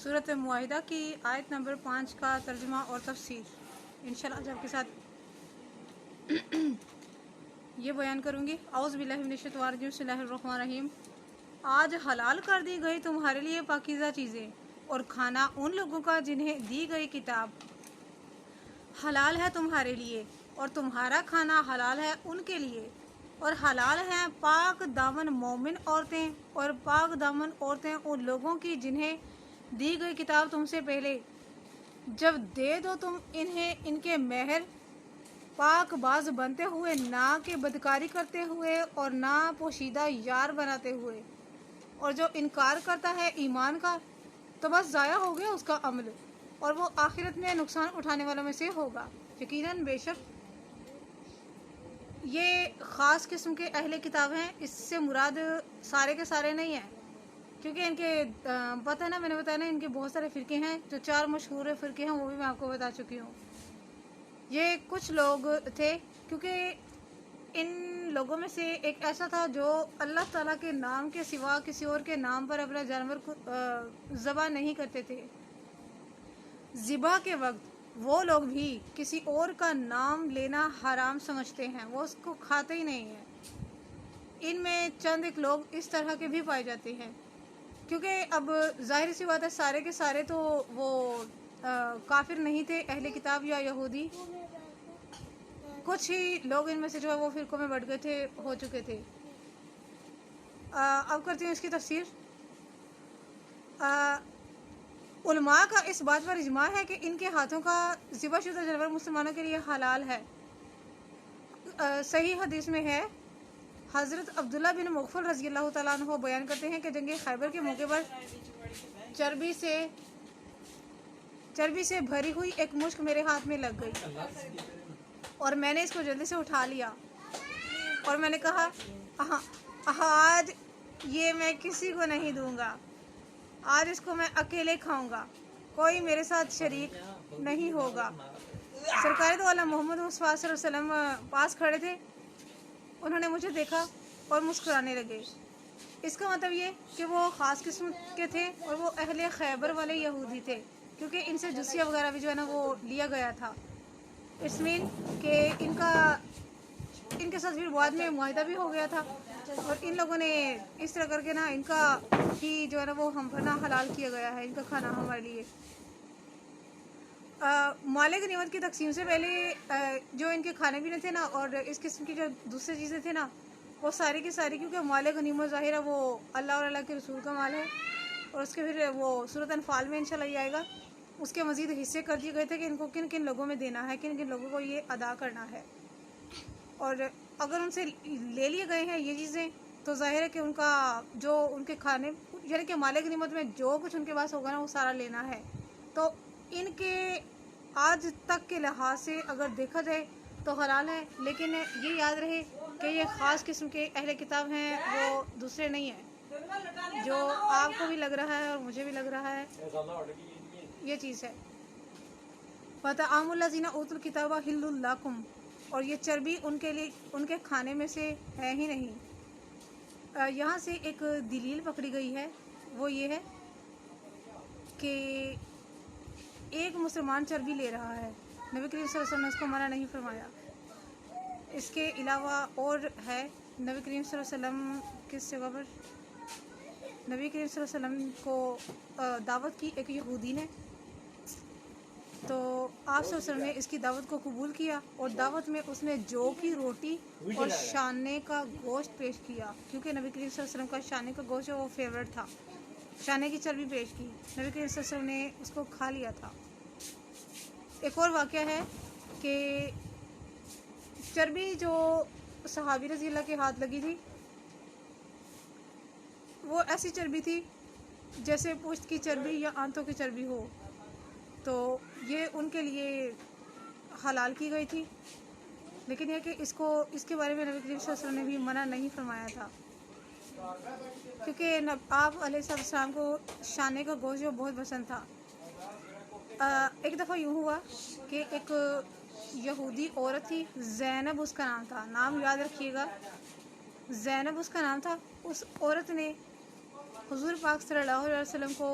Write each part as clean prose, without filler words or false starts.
सूरत मुआहिदा की आयत नंबर 5 का तर्जुमा और तफसीर इंशाल्लाह आज आपके साथ ये बयान करूँगी। औज़ु बिल्लाहि मिनश शैतानिर रजीम, बिस्मिल्लाहिर रहमानिर रहीम। आज हलाल कर दी गई तुम्हारे लिए पाकीज़ा चीज़ें और खाना उन लोगों का जिन्हें दी गई किताब हलाल है तुम्हारे लिए, और तुम्हारा खाना हलाल है उनके लिए। और हलाल हैं पाक दामन मोमिन औरतें और पाक दामन औरतें उन लोगों की जिन्हें दी गई किताब तुमसे पहले, जब दे दो तुम इन्हें इनके महर, पाक बाज बनते हुए, ना कि बदकारी करते हुए और ना पोशीदा यार बनाते हुए। और जो इनकार करता है ईमान का तो बस ज़ाया हो गया उसका अमल, और वो आखिरत में नुकसान उठाने वालों में से होगा। यकीनन बेशक ये ख़ास किस्म के अहले किताब हैं। इससे मुराद सारे के सारे नहीं हैं, क्योंकि इनके पता है ना, मैंने बताया ना, इनके बहुत सारे फ़िरके हैं। जो 4 मशहूर फ़िरके हैं वो भी मैं आपको बता चुकी हूँ। ये कुछ लोग थे, क्योंकि इन लोगों में से एक ऐसा था जो अल्लाह ताला के नाम के सिवा किसी और के नाम पर अपना जानवर को ज़बह नहीं करते थे। ज़िबा के वक्त वो लोग भी किसी और का नाम लेना हराम समझते हैं, वो उसको खाते ही नहीं हैं। इनमें चंद एक लोग इस तरह के भी पाए जाते हैं, क्योंकि अब जाहिर सी बात है सारे के सारे तो वो काफिर नहीं थे, अहले किताब या यहूदी। कुछ ही लोग इनमें से जो है वो फिरकों में बढ़ गए थे, हो चुके थे। अब करती हूँ इसकी तफसीर। उलमा का इस बात पर इजमा है कि इनके हाथों का ज़िबाशुदा जानवर मुसलमानों के लिए हलाल है। सही हदीस में है, हज़रत अब्दुल्ला बिन मुग़फ़ल रज़ी अल्लाह तआला अन्हु बयान करते हैं कि जंग खैबर के मौके पर चर्बी से भरी हुई एक मुश्क मेरे हाथ में लग गई और मैंने इसको जल्दी से उठा लिया और मैंने कहा, आज ये मैं किसी को नहीं दूंगा, आज इसको मैं अकेले खाऊंगा, कोई मेरे साथ शरीक नहीं होगा। सरकार दो आलम मोहम्मद मुस्तफ़ा सल्लल्लाहु अलैहि वसल्लम पास खड़े थे। उन्होंने मुझे देखा और मुस्कुराने लगे। इसका मतलब ये कि वो ख़ास किस्म के थे और वो अहले खैबर वाले यहूदी थे, क्योंकि इनसे जुसिया वगैरह भी जो है ना वो लिया गया था। इट्स मीन कि इनके साथ फिर बाद में मुआहिदा भी हो गया था, और इन लोगों ने इस तरह करके ना इनका ही जो है ना वो हम पर ना हलाल किया गया है, इनका खाना हमारे लिए। माले गनीमत की तकसीम से पहले जो इनके खाने पीने थे ना, और इस किस्म की जो दूसरी चीज़ें थे ना, वो सारी की सारी, क्योंकि माले गनीमत ज़ाहिर है वो अल्लाह और अल्लाह के रसूल का माल है, और उसके फिर वो सूरत अनफाल में इंशाल्लाह ये आएगा। उसके मज़ीद हिस्से कर दिए गए थे कि इनको किन किन लोगों में देना है, किन किन लोगों को ये अदा करना है। और अगर उनसे ले लिए गए हैं ये चीज़ें तो ज़ाहिर है कि उनका जो उनके खाने यानी कि माले गनीमत में जो कुछ उनके पास होगा ना वो सारा लेना है। तो इनके आज तक के लिहाज से अगर देखा जाए तो हलाल है, लेकिन ये याद रहे कि ये ख़ास किस्म के अहले किताब हैं, वो दूसरे नहीं हैं। जो आपको भी लग रहा है और मुझे भी लग रहा है ये चीज़ है। फ़तआमुल्लज़ीना ऊतुल किताबा हिल्लुल लकुम, और ये चर्बी उनके लिए उनके खाने में से है ही नहीं। यहाँ से एक दलील पकड़ी गई है, वो ये है कि एक मुसलमान चर्बी ले रहा है, नबी करीम सल्लल्लाहु अलैहि वसल्लम ने उसको मना नहीं फरमाया। इसके अलावा और है, नबी करीम सल्लल्लाहु अलैहि वसल्लम किस जगह पर नबी करीम सल्लल्लाहु अलैहि वसल्लम को दावत की एक यहूदी ने, तो आप सल्लल्लाहु अलैहि वसल्लम ने इसकी दावत को कबूल किया और दावत में उसने जौ की रोटी और शाने का गोश्त पेश किया, क्योंकि नबी करीम सल्लल्लाहु अलैहि वसल्लम का शाने का गोश्त वो फेवरेट था। शाने की चर्बी पेश की, नबी करीम सल्लल्लाहु अलैहि वसल्लम ने उसको खा लिया था। एक और वाक़या है कि चर्बी जो सहाबी रज़ी अल्लाह के हाथ लगी थी, वो ऐसी चर्बी थी जैसे पुश्त की चर्बी या आंतों की चर्बी हो, तो ये उनके लिए हलाल की गई थी। लेकिन यह कि इसके बारे में नबी करीम सल्लल्लाहु अलैहि वसल्लम ने भी मना नहीं फरमाया था, क्योंकि आप अलैहिस्सलाम को शाने का गोश्त जो बहुत पसंद था। एक दफ़ा यूँ हुआ कि एक यहूदी औरत थी, ज़ैनब उसका नाम था, नाम याद रखिएगा, ज़ैनब उसका नाम था। उस औरत ने हुज़ूर पाक सल्लल्लाहु अलैहि वसल्लम को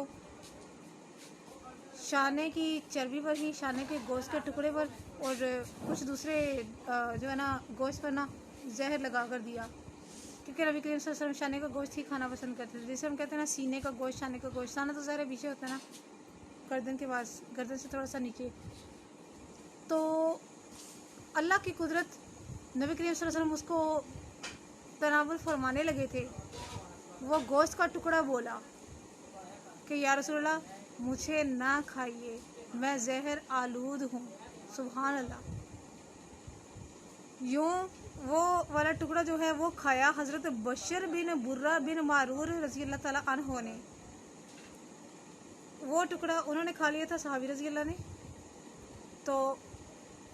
शाने की चर्बी पर ही, शाने के गोश्त के टुकड़े पर और कुछ दूसरे जो है ना गोश्त पर ना जहर लगा कर दिया, क्योंकि नबी करीम सल्लल्लाहु अलैहि वसल्लम शाने का गोश्त ही खाना पसंद करते थे। जैसे हम कहते हैं ना सीने का गोश्त, शाने का गोश्त, शाना तो ज़रा पीछे होता है ना, गर्दन के पास, गर्दन से थोड़ा सा नीचे। तो अल्लाह की कुदरत, नबी करीम सल्लल्लाहु अलैहि वसल्लम उसको तनावुल फरमाने लगे थे। वो गोश्त का टुकड़ा बोला कि या रसूलल्लाह मुझे ना खाइए, मैं जहर आलूद हूँ। सुभान अल्लाह। यूँ वो वाला टुकड़ा जो है वो खाया हज़रत बशर बिन बुर्रा बिन मारूर रज़ी अल्लाह ताला अन्हो ने। वो टुकड़ा उन्होंने खा लिया था, सहाबी रज़ी अल्लाह ने। तो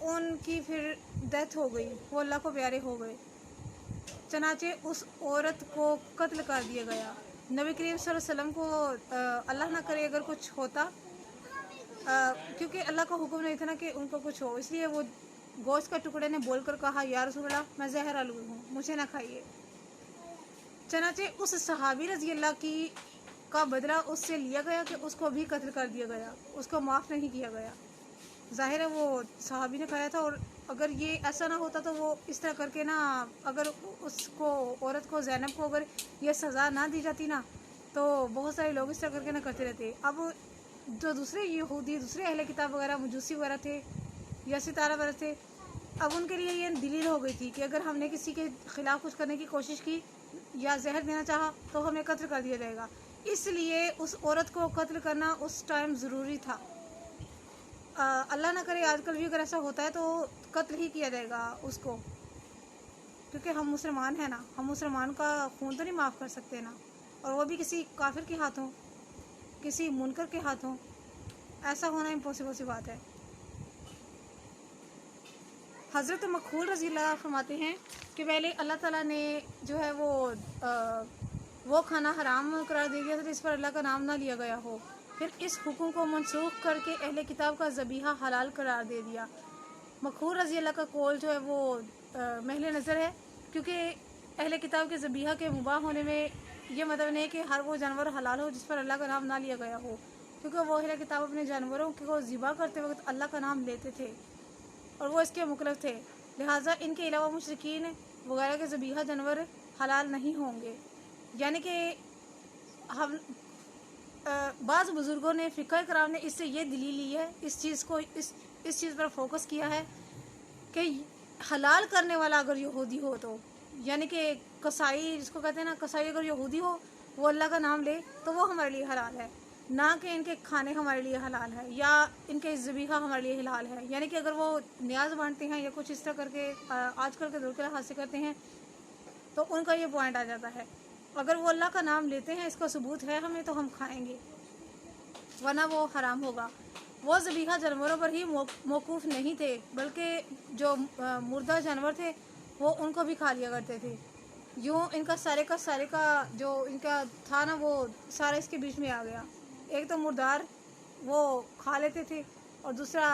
उनकी फिर डेथ हो गई, वो अल्लाह को प्यारे हो गए। चनाचे उस औरत को कत्ल कर दिया गया। नबी करीम सल्लल्लाहु अलैहि वसल्लम को अल्लाह ना करे अगर कुछ होता, क्योंकि अल्लाह का हुक्म नहीं था ना कि उनको कुछ हो, इसलिए वो गोश्त का टुकड़े ने बोलकर कहा या रसूलल्लाह मैं जहर आलूद हूँ, मुझे ना खाइए। चनाचे उस सहाबी रज़ी अल्लाह की का बदला उससे लिया गया कि उसको भी कत्ल कर दिया गया, उसको माफ़ नहीं किया गया। ज़ाहिर है वो सहाबी ने खाया था, और अगर ये ऐसा ना होता तो वो इस तरह करके ना, अगर उसको औरत को ज़ैनब को अगर ये सज़ा ना दी जाती ना, तो बहुत सारे लोग इस तरह करके ना करते रहते। अब जो दूसरे यहूदी, दूसरे अहले किताब वगैरह, मजूसी वगैरह थे या सितारा वगैरह थे, अब उनके लिए ये दलील हो गई थी कि अगर हमने किसी के ख़िलाफ़ कुछ करने की कोशिश की या जहर देना चाहा तो हमें कत्ल कर दिया जाएगा। इसलिए उस औरत को कत्ल करना उस टाइम ज़रूरी था। अल्लाह ना करे आजकल भी अगर ऐसा होता है तो कत्ल ही किया जाएगा उसको, क्योंकि हम मुसलमान हैं ना, हम मुसलमान का खून तो नहीं माफ़ कर सकते ना, और वो भी किसी काफिर के हाथों, किसी मुनकर के हाथों। ऐसा होना इम्पॉसिबल सी बात है। हज़रत मखूल रज़ी अल्लाह फरमाते हैं कि पहले अल्लाह ताला ने जो है वो खाना हराम करार दे दिया था जिस पर अल्लाह का नाम ना लिया गया हो। फिर इस हुक्म को मनसूख करके अहले किताब का ज़बीहा हलाल करार दे दिया। मखूल रज़ी अल्लाह का कौल जो है वो महल नज़र है, क्योंकि अहले किताब के ज़बीहा के मुबाह होने में ये मतलब नहीं कि हर वो जानवर हलाल हो जिस पर अल्लाह का नाम ना लिया गया हो, क्योंकि वो अहले किताब अपने जानवरों को ज़िबा करते वक्त अल्लाह का नाम लेते थे और वो इसके मुकल्लफ थे। लिहाजा इनके अलावा मुशरिकीन वगैरह के ज़बीहा जानवर हलाल नहीं होंगे। यानी कि हम बाज़ बुज़ुर्गों ने, फ़िक़्ह कराम ने इससे ये दलील ली है, इस चीज़ पर फोकस किया है कि हलाल करने वाला अगर यहूदी हो तो, यानी कि कसाई जिसको कहते हैं ना, कसाई अगर यहूदी हो, वो अल्लाह का नाम ले तो वो हमारे लिए हलाल है, ना कि इनके खाने हमारे लिए हलाल है या इनके ज़बीहा हमारे लिए हलाल है। यानी कि अगर वो न्याज बांटते हैं या कुछ इस तरह करके आजकल के दौर के लिहाज से करते हैं तो उनका ये पॉइंट आ जाता है। अगर वो अल्लाह का नाम लेते हैं, इसका सबूत है हमें, तो हम खाएंगे, वरना वो हराम होगा। वो ज़बीहा जानवरों पर ही मौकूफ़ नहीं थे, बल्कि जो मुर्दा जानवर थे वो उनको भी खा लिया करते थे। यूँ इनका सारे का जो इनका था ना, वो सारा इसके बीच में आ गया। एक तो मुर्दार वो खा लेते थे, और दूसरा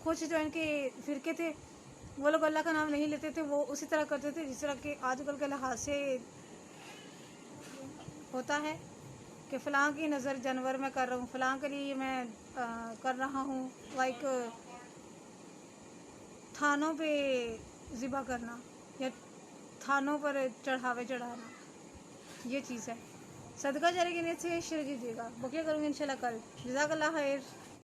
कुछ जो इनके फ़िरके थे वो लोग अल्लाह का नाम नहीं लेते थे, वो उसी तरह करते थे जिस तरह के आजकल के लिहाज से होता है कि फ़लाँ की नज़र जानवर में कर रहा हूँ, फ़लाँ के लिए मैं कर रहा हूँ, लाइक थानों पे ज़िबा करना या थानों पर चढ़ावे चढ़ाना, ये चीज़ है। सदका जारी की नीयत से शेयर कीजिएगा, बकिया करूँगी इंशाल्लाह कल। जज़ाकल्लाह खैर।